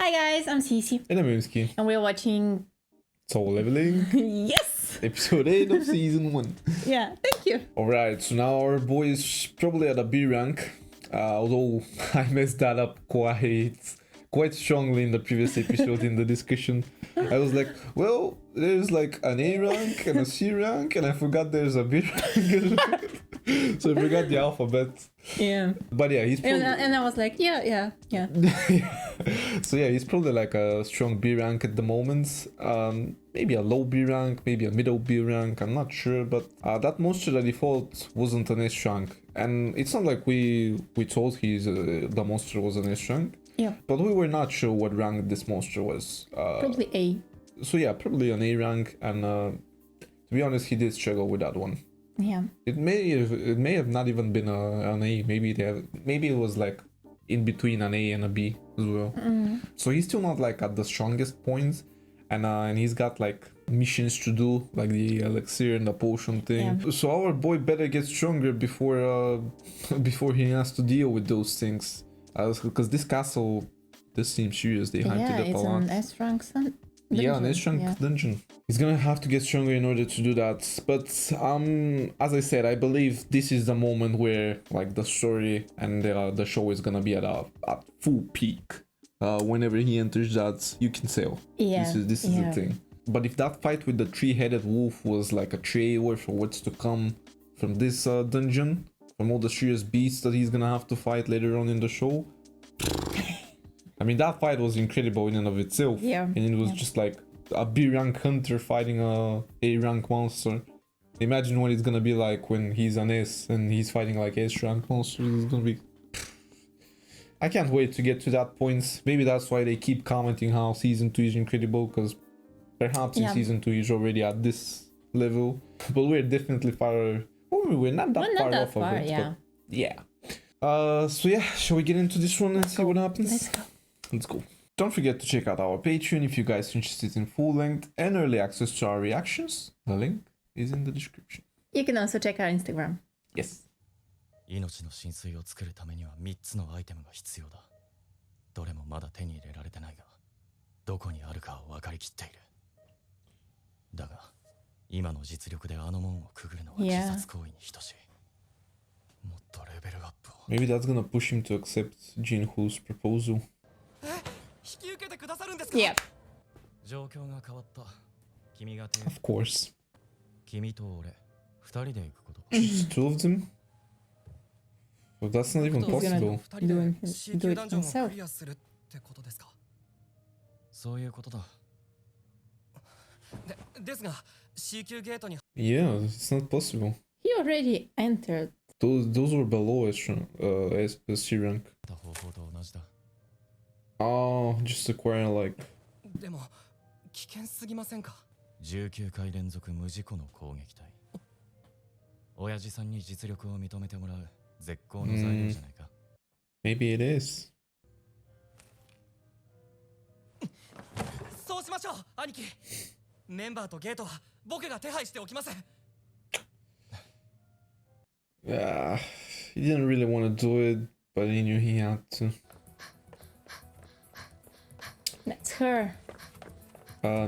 Hi guys, I'm Sisi. And I'm Mski. And we're watching Soul Leveling. Yes! Episode 8 of Season 1. Yeah, thank you. Alright, so now our boy is probably at a B rank. Although I messed that up quite strongly in the previous episode in the discussion. I was like, well, there's like an A rank and a C rank, and I forgot there's a B rank. So I forgot the alphabet. Yeah. But yeah, he's probably... And I was like, yeah. So yeah, he's probably like a strong B rank at the moment. Maybe a low B rank, maybe a middle B rank, I'm not sure. But that monster that he fought wasn't an S rank. And it's not like we thought the monster was an S rank. Yeah. But we were not sure what rank this monster was. Probably A. So yeah, probably an A rank. And to be honest, he did struggle with that one. Yeah. It may have not even been an A. Maybe it was like in between an A and a B as well. So he's still not like at the strongest points, and he's got like missions to do, like the elixir and the potion thing. Yeah. So our boy better get stronger before he has to deal with those things, because this castle does seem serious. They hyped it up a lot. Yeah, it's an S rank dungeon. Yeah, an S rank dungeon. He's gonna have to get stronger in order to do that. But as I said, I believe this is the moment where like the story and the show is gonna be at full peak. Whenever he enters that, you can tell. Yeah. This is the thing. But if that fight with the three-headed wolf was like a trailer for what's to come from this dungeon, from all the serious beasts that he's gonna have to fight later on in the show. I mean, that fight was incredible in and of itself. Yeah. And it was just like a B rank hunter fighting a A rank monster. Imagine what it's gonna be like when he's an S and he's fighting like S rank monsters. It's gonna be... I can't wait to get to that point. Maybe that's why they keep commenting how season 2 is incredible, because perhaps in season 2 he's already at this level. But we're definitely far... Well, we're not that far off of it. Yeah. But yeah. So yeah, shall we get into this one and see what happens? Let's go. Don't forget to check out our Patreon if you guys are interested in full length and early access to our reactions. The link is in the description. You can also check our Instagram. Yes. 命の神髄を作るためには3つのアイテムが必要だ。どれもまだ手に入れられてないが、どこにあるかは分かりきっている。だが、今の実力であの門をくぐるのは自殺行為に等しい。もっとレベルアップを。Maybe that's gonna push him to accept Jinhoo's proposal. Yeah. 状況が変わった。君が Of course. 君と俺、2人で行くこと。Just two of them? Well, that's not even possible. Do it himself. そういうことだ。ですが、C 級ゲートに。Yeah, it's not possible. He already entered. Those were below C rank. Oh, just acquire like... でも、危険すぎませんか？19回連続無事故の攻撃隊。親父さんに実力を認めてもらう絶好の材料じゃないか。Maybe it is. そうしましょう、兄貴。メンバーとゲートは僕が手配しておきます。Yeah, he didn't really want to do it, but he knew he had to. That's her.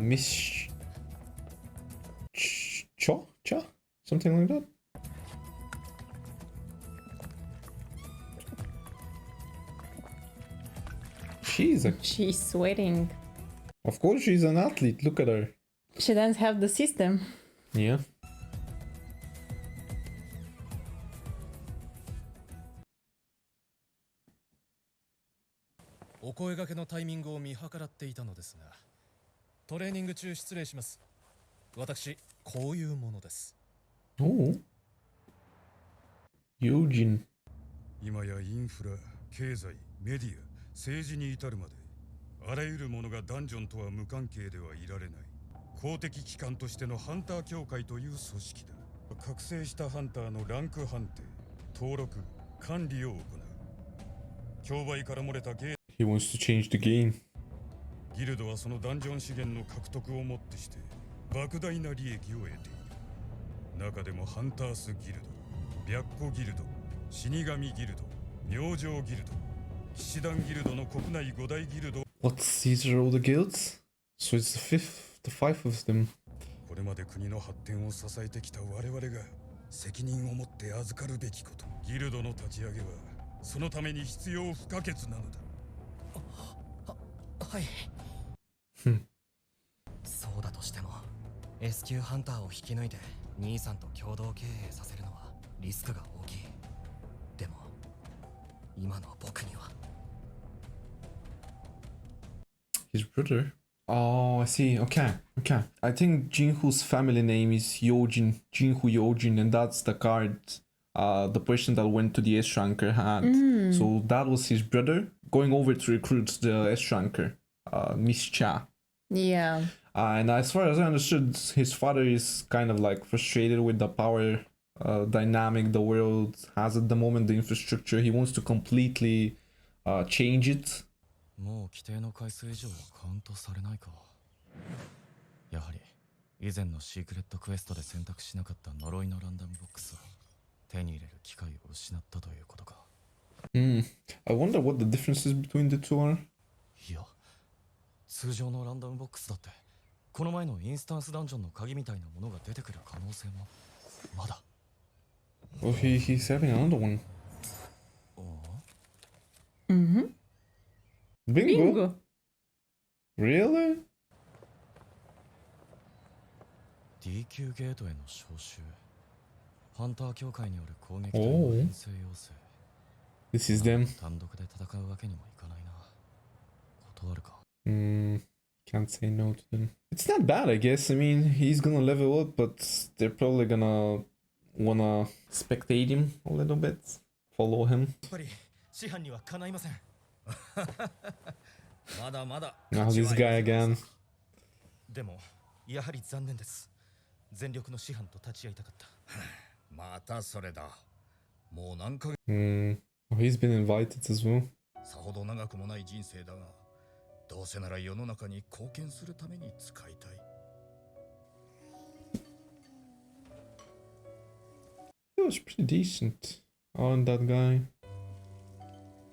Miss Cha? Something like that? She's sweating. Of course she's an athlete, look at her. She doesn't have the system. Yeah.お声掛けのタイミングを見計らっていたのですが、トレーニング中失礼します。私、こういうものです。Oh. Eugene. 今やインフラ、経済、メディア、政治に至るまで、あらゆるものがダンジョンとは無関係ではいられない。公的機関としてのハンター協会という組織だ。覚醒したハンターのランク判定、登録、管理を行う。競売から漏れたゲー He wants to change the game. ギルドはそのダンジョン資源の獲得をもってして莫大な利益を得ている。中でもハンタースギルド、白虎ギルド、死神ギルド、明星ギルド、騎士団ギルドの国内5大ギルド。What's these are all the guilds? So it's the five of them. これまで国の発展を支えてきた我々が責任を持って預かるべきこと。ギルドの立ち上げはそのために必要不可欠なのだ。はい。そうだとしても S 級ハンターを引き抜いて兄さんと共同経営させるのはリスクが大きい。でも今の僕には His brother. Oh, I see. Okay. I think Jinhu's family name is Yojin. Jinhu Yojin, and that's the card the person that went to the S-Ranker had. So that was his brother going over to recruit the S-Ranker, Miss Cha. Yeah. And as far as I understood, his father is kind of like frustrated with the power dynamic the world has at the moment, the infrastructure. He wants to completely change it. もう規定の回数以上はカウントされないか。やはり以前のシークレットクエストで選択しなかった呪いのランダムボックスを手に入れる機会を失ったということか。I wonder what the differences between the two are. いや、通常のランダムボックスだってこの前のインスタンスダンジョンの鍵みたいなものが出てくる可能性もまだ。Oh, he's having another one. Bingo. Really? D 級ゲートへの招集。ハンター協会による攻撃隊の編成要請。This is them. 単独で戦うわけにもいかないな。断るか。Can't say no to them. It's not bad, I guess. I mean, he's gonna level up, but they're probably gonna wanna spectate him a little bit, follow him. やっぱり師範にはかないません。まだまだ。Now this guy again. でもやはり残念です。全力の師範と立ち会いたかった。またそれだ。もう何ヶ月。Oh, he's been invited as well. さほど長くもない人生だが、どうせなら世の中に貢献するために使いたい。He was pretty decent. On that guy.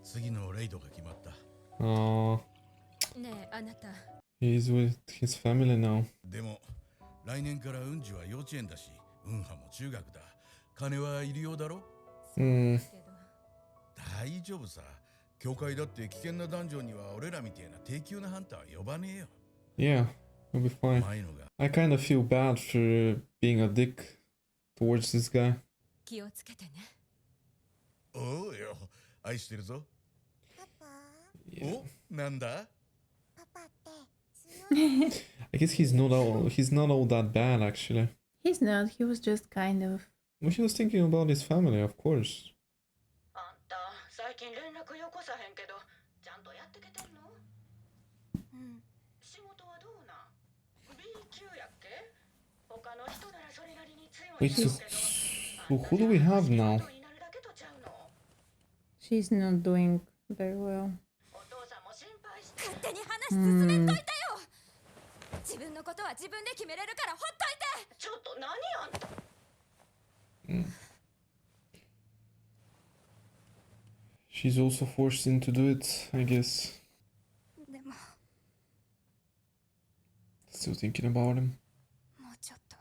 次のレイドが決まった。ねえ、あなた。He's with his family now. でも来年から運次は幼稚園だし、運派も中学だ。金はいるようだろ。大丈夫さ。教会だって危険なダンジョンには俺らみたいな低級なハンターは呼ばねえよ。Yeah, he'll be fine. I kind of feel bad for being a dick towards this guy. 気をつけてね。おうよ、愛してるぞ。パパ。Yeah. お、なんだ？パパって強い。I guess he's not all that bad actually. He's not. He was just kind of. Well, he was thinking about his family, of course. あんた最近連絡よこさへんけどちゃんとやってけてんの？仕事はどうなん？ B 級やっけ？他の人ならそれなりに強い Wait, んや so, けど。so who do we have now? She's not doing very well. お父さんも心配して。勝手に話進めんといてよ。自分のことは自分で決めれるからほっといて。ちょっと何あんた。She's also forced into do it, I guess. でも Still thinking about him. もうちょっと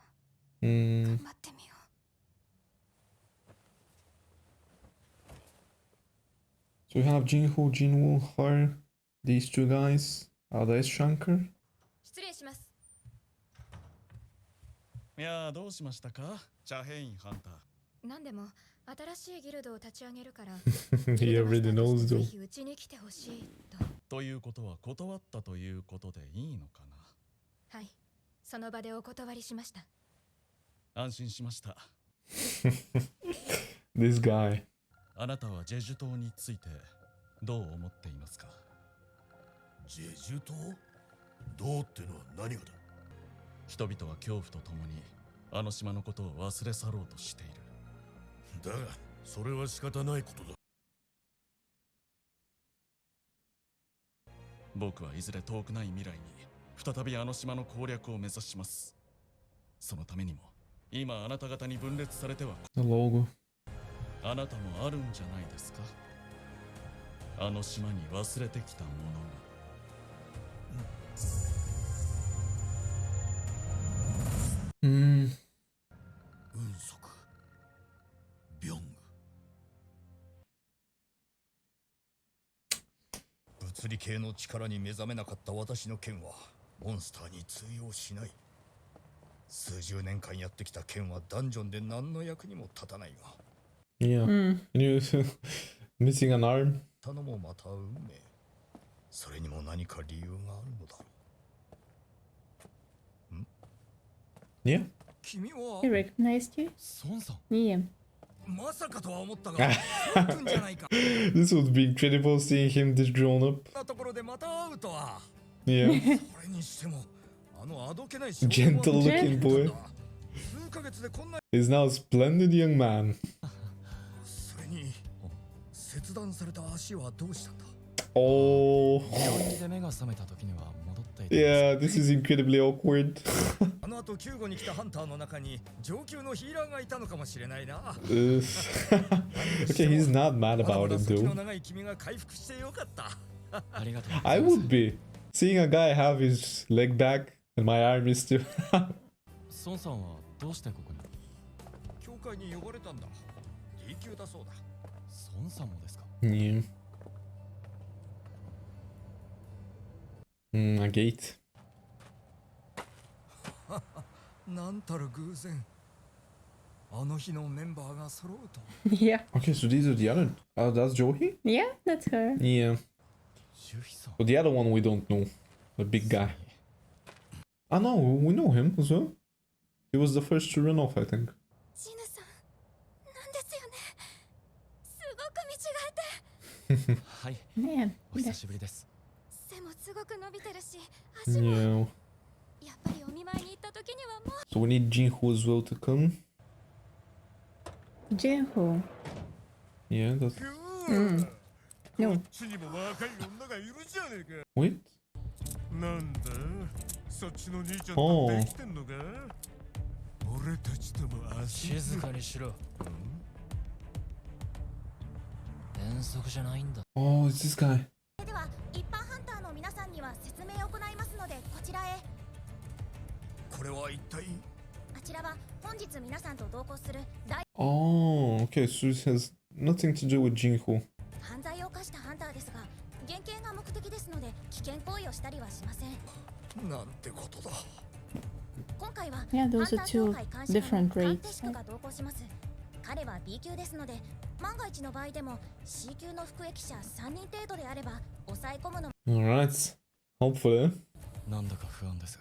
Hmm. 頑張ってみよ So we have Jinhu, Jinwoo, her, these two guys. The S-Shanker. う。失礼します。いやー、どうしましたか、チャヘインハンター。なんでも新しいギルドを立ち上げるから。He already knows ぜ though. ひうちに来てほしいと。ということは断ったということでいいのかな。はい。その場でお断りしました。安心しました。This guy. あなたはジェジュ島についてどう思っていますか？ジェジュ島？どうってのは何がだ？人々は恐怖とともにあの島のことを忘れ去ろうとしている。だがそれは仕方ないことだ。僕はいずれ遠くない未来に再びあの島の攻略を目指します。そのためにも今あなた方に分裂されては The logo. あなたもあるんじゃないですか。あの島に忘れてきたものが。物理系の力に目覚めなかった私の剣はモンスターに通用しない。数十年間やってきた剣はダンジョンで何の役にも立たないが、 Yeah. And you missing an arm. たのもまた運命。それにも何か理由があるのだろう。Yeah. 君は He recognized you? 孫さん Yeah. まさかとは思ったが、そうくんじゃないか。 This would be incredible seeing him this grown up. なところでまた会うとは。 Yeah. それにしても、あのあどけない Gentle looking boy. 数ヶ月でこんな。 He's now a splendid young man. それに切断された足はどうしたんだ。 Oh. 病院で目が覚めた時には戻っていた。 Yeah, this is incredibly awkward. あの後救護に来たハンターの中に上級のヒーラーがいたのかもしれないな。 Okay, he's not mad まだ about まだ it 先の though. 長い君が回復してよかった。ありがとうござ I います。 would be. Seeing a guy have his leg back and my arm is still. 孫さんはどうしてここに？教会に呼ばれたんだ。D 級だそうだ。孫さんもですか？ Yeah. A gate. なんたる偶然。あの日のメンバーが揃うと。 Yeah. Okay, so these are the other. That's Joey? Yeah, that's her. Yeah. ジュヒさん。 But the other one we don't know. The big guy. Ah, no, we know him as well. He was the first to run off, I think. ジヌさんなんですよね。すごく見違えて。はい。 Man. お久しぶりです。背もすごく伸びてるし、足も Yeah. やっぱりお見舞いに行った時にはもう。 So we need Jinho as well to come. Jinho. Yeah, that's. No. こっちにも若い女がいるじゃねえか。 Wait. なんだ、そっちの兄ちゃんおーとできてんのか。俺たちとも遊静かにしろ。遠足じゃないんだ。 Oh, it's this guy. では一般ハンターの皆さんには説明を行いますので、こちらへ。これは一体。あちらは本日皆さんと同行する大 Oh, okay, so it has nothing to do with Jinho. 犯罪を犯したハンターですが、減刑が目的ですので危険行為をしたりはしません。なんてことだ。今回は Yeah, ハン those タ are ー協 two 会監視官 different の鑑定 rates. 士が同行します。彼は B 級ですので、万が一の場合でも C 級の服役者3人程度であれば抑え込むの。 Alright. Hopefully. なんだか不安です。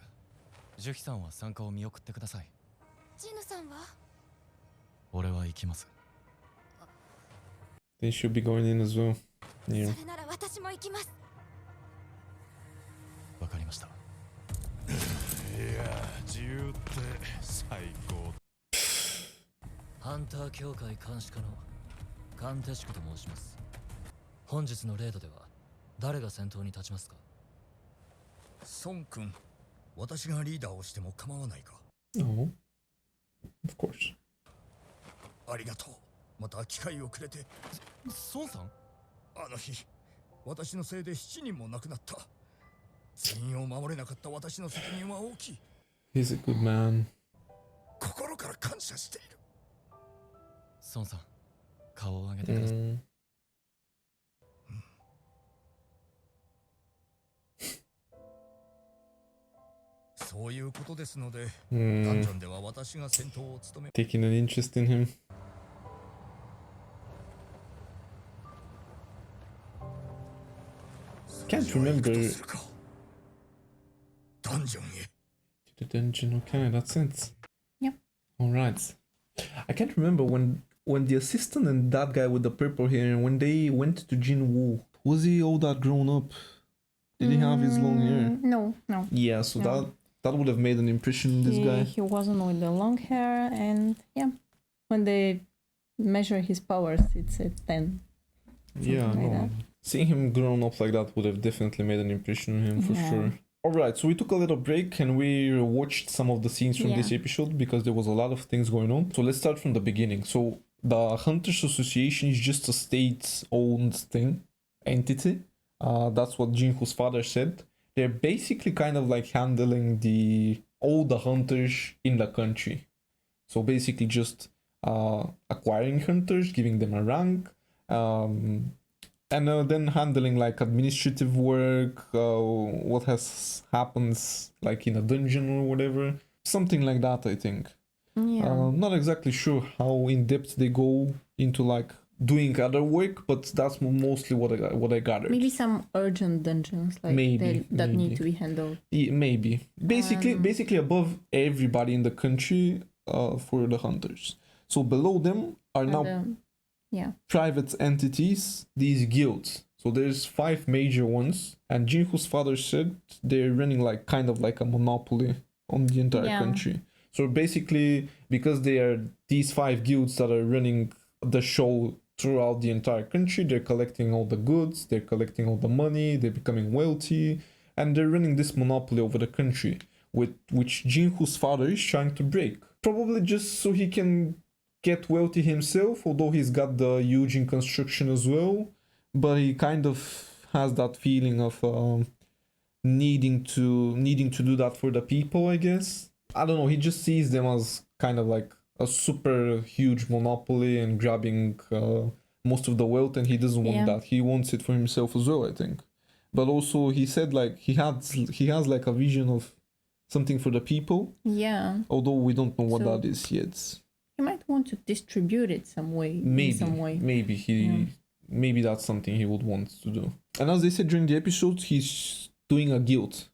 ジュヒさんは参加を見送ってください。ジヌさんは俺は行きます。 They should be going in as well. そ Yeah. れなら私も行きます。わかりました。いや、自由って最高。ハンター協会監視課のカンテシクと申します。本日のレードでは誰が先頭に立ちますか？孫君、私がリーダーをしても構わないか。 No. Of course. ありがとう。また機会をくれて。孫さん？あの日、私のせいで7人も亡くなった。全員を守れなかった私の責任は大きい。 He's a good man. 心から感謝している。孫さん、顔を上げてください。そういうことですので、ダ Mm. ンジョンでは私が先頭を務め。 Taking an interest in him. can't remember ダンジョンへ。 the dungeon. Okay, that's it. Yep. All right. I can't remember when the assistant and that guy with the purple hair when they went to Jinwoo. Was he all that grown up? Did he have his long hair? No, no. Yeah, so No. that would have made an impression. This guy. He wasn't with the long hair, and yeah, when they measure his powers, it's a 10. Yeah, Something like no. that. Seeing him grown up like that would have definitely made an impression on him for Yeah. sure. Alright, so we took a little break and we watched some of the scenes from this Yeah. episode because there was a lot of things going on. So let's start from the beginning. So the Hunters Association is just a state-owned entity. That's what Jinho's father said. They're basically kind of like handling all the hunters in the country. So basically just acquiring hunters, giving them a rank, and then handling like administrative work, what has happens like in a dungeon or whatever, something like that, I think. Yeah. Not exactly sure how in depth they go into like doing other work, but that's mostly what I gathered. Maybe some urgent dungeons like that need to be handled. Yeah, maybe. Basically above everybody in the country for the hunters. So below them are now private entities, these guilds. So there's 5 major ones, and Jinhu's father said they're running like kind of like a monopoly on the entire country. So basically, because they are these 5 guilds that are running the show throughout the entire country, they're collecting all the goods, they're collecting all the money, they're becoming wealthy, and they're running this monopoly over the country, which Jinhu's father is trying to break. Probably just so he can get wealthy himself, although he's got the huge in construction as well, but he kind of has that feeling of needing to do that for the people, I guess. I don't know, he just sees them as kind of like a super huge monopoly and grabbing most of the wealth, and he doesn't want that. He wants it for himself as well, I think. But also he said like he has like a vision of something for the people. Yeah. Although we don't know what that is yet. He might want to distribute it some way. Maybe that's something he would want to do. And as they said during the episode, he's doing a guild.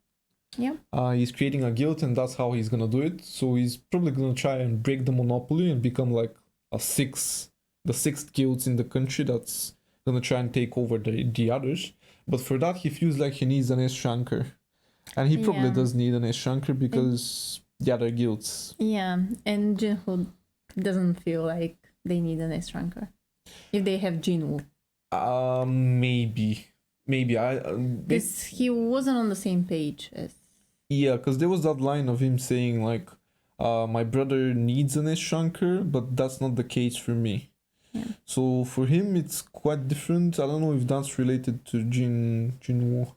Yeah. He's creating a guild, and that's how he's gonna do it. So he's probably gonna try and break the monopoly and become like the sixth guild in the country that's gonna try and take over the others. But for that, he feels like he needs an S-Shanker. And he probably does need an S-Shanker because the other guilds. Yeah, and Jinhu doesn't feel like they need an S-Shanker if they have Jinwoo. Maybe Because he wasn't on the same page as. Yeah, because there was that line of him saying like, my brother needs an S-Shanker, but that's not the case for me. Yeah. So for him, it's quite different. I don't know if that's related to Jinwoo.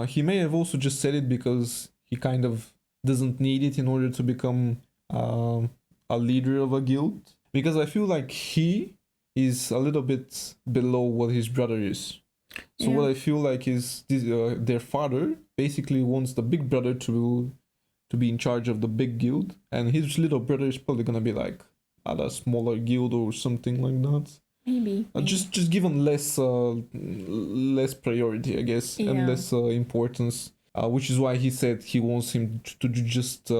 He may have also just said it because he kind of doesn't need it in order to become a leader of a guild. Because I feel like he is a little bit below what his brother is. So what I feel like is their father basically wants the big brother to be in charge of the big guild, and his little brother is probably gonna be like at a smaller guild or something like that. Maybe. Just given less priority, I guess, and less importance. Which is why he said he wants him to do just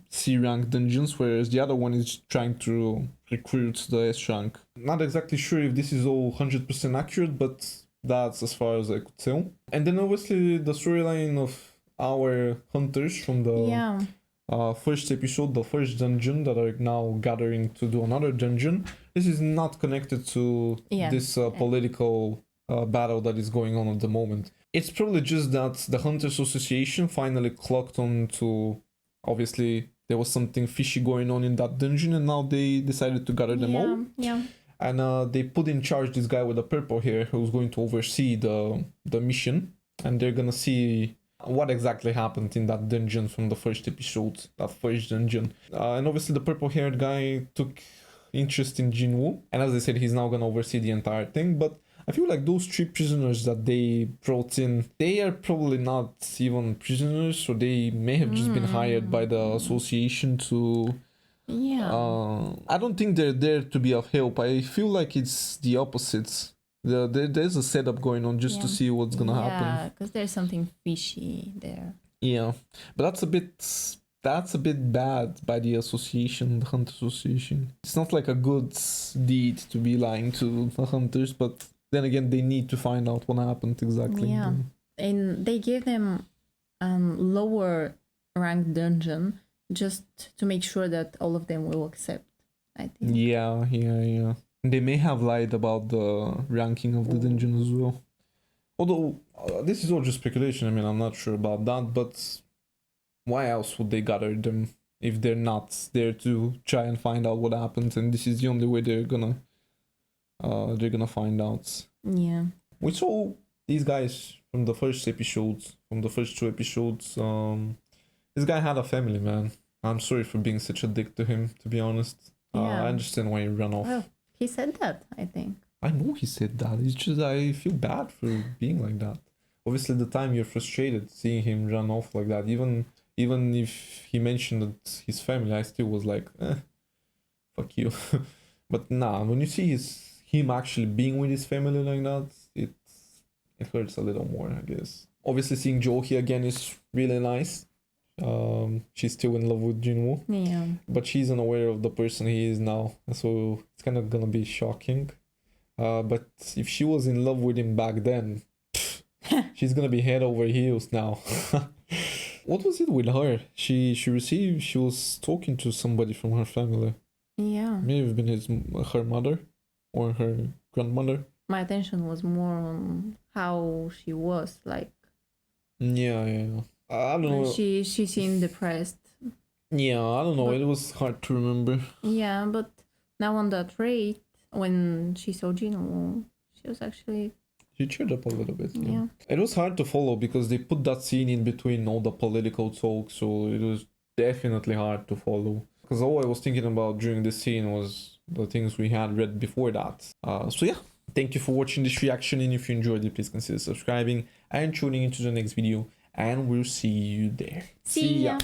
C-rank dungeons, whereas the other one is trying to recruit the S-rank. Not exactly sure if this is all 100% accurate, but that's as far as I could tell. And then obviously the storyline of our hunters from the first episode, the first dungeon, that are now gathering to do another dungeon. This is not connected to this political battle that is going on at the moment. It's probably just that the Hunters Association finally clocked on to, obviously, there was something fishy going on in that dungeon, and now they decided to gather them all. Yeah. And they put in charge this guy with the purple hair who's going to oversee the mission, and they're gonna see what exactly happened in that dungeon from the first episode, that first dungeon. And obviously the purple haired guy took interest in Jinwoo, and as I said, he's now gonna oversee the entire thing. But I feel like those 3 prisoners that they brought in, they are probably not even prisoners, or they may have just been hired by the association to... I don't think they're there to be of help. I feel like it's the opposite. There's a setup going on just to see what's gonna happen. Yeah, because there's something fishy there. Yeah, but that's a bit bad by the association, the Hunter Association. It's not like a good deed to be lying to the hunters, but then again, they need to find out what happened exactly. Yeah, and they gave them lower ranked dungeon just to make sure that all of them will accept, I think. Yeah. They may have lied about the ranking of the dungeon as well. Although, this is all just speculation. I mean, I'm not sure about that, but why else would they gather them if they're not there to try and find out what happened? And this is the only way they're gonna find out. Yeah. We saw these guys from the first episodes, from the first 2 episodes. This guy had a family, man. I'm sorry for being such a dick to him, to be honest. I understand why he ran off. Well, he said that, I think. I know he said that. It's just I feel bad for being like that. Obviously, at the time you're frustrated seeing him run off like that. Even if he mentioned that his family, I still was like, fuck you. But nah, when you see him actually being with his family like that, it hurts a little more, I guess. Obviously, seeing Johi again is really nice. She's still in love with Jinwoo, Yeah. but she's unaware of the person he is now, so it's kind of gonna be shocking. But if she was in love with him back then, she's gonna be head over heels now. What was it with her? She was talking to somebody from her family. Yeah. May have been her mother or her grandmother. My attention was more on how she was, like Yeah. I don't know. she seemed depressed. Yeah, I don't know. But- It was hard to remember. Yeah, but now on that rate, when she saw Jinwoo, she was actually She cheered up a little bit. yeah. It was hard to follow because they put that scene in between all the political talk, so it was definitely hard to follow. Because all I was thinking about during this scene was the things we had read before that. So yeah, thank you for watching this reaction, and if you enjoyed it, please consider subscribing and tuning into the next video, and we'll see you there. See ya.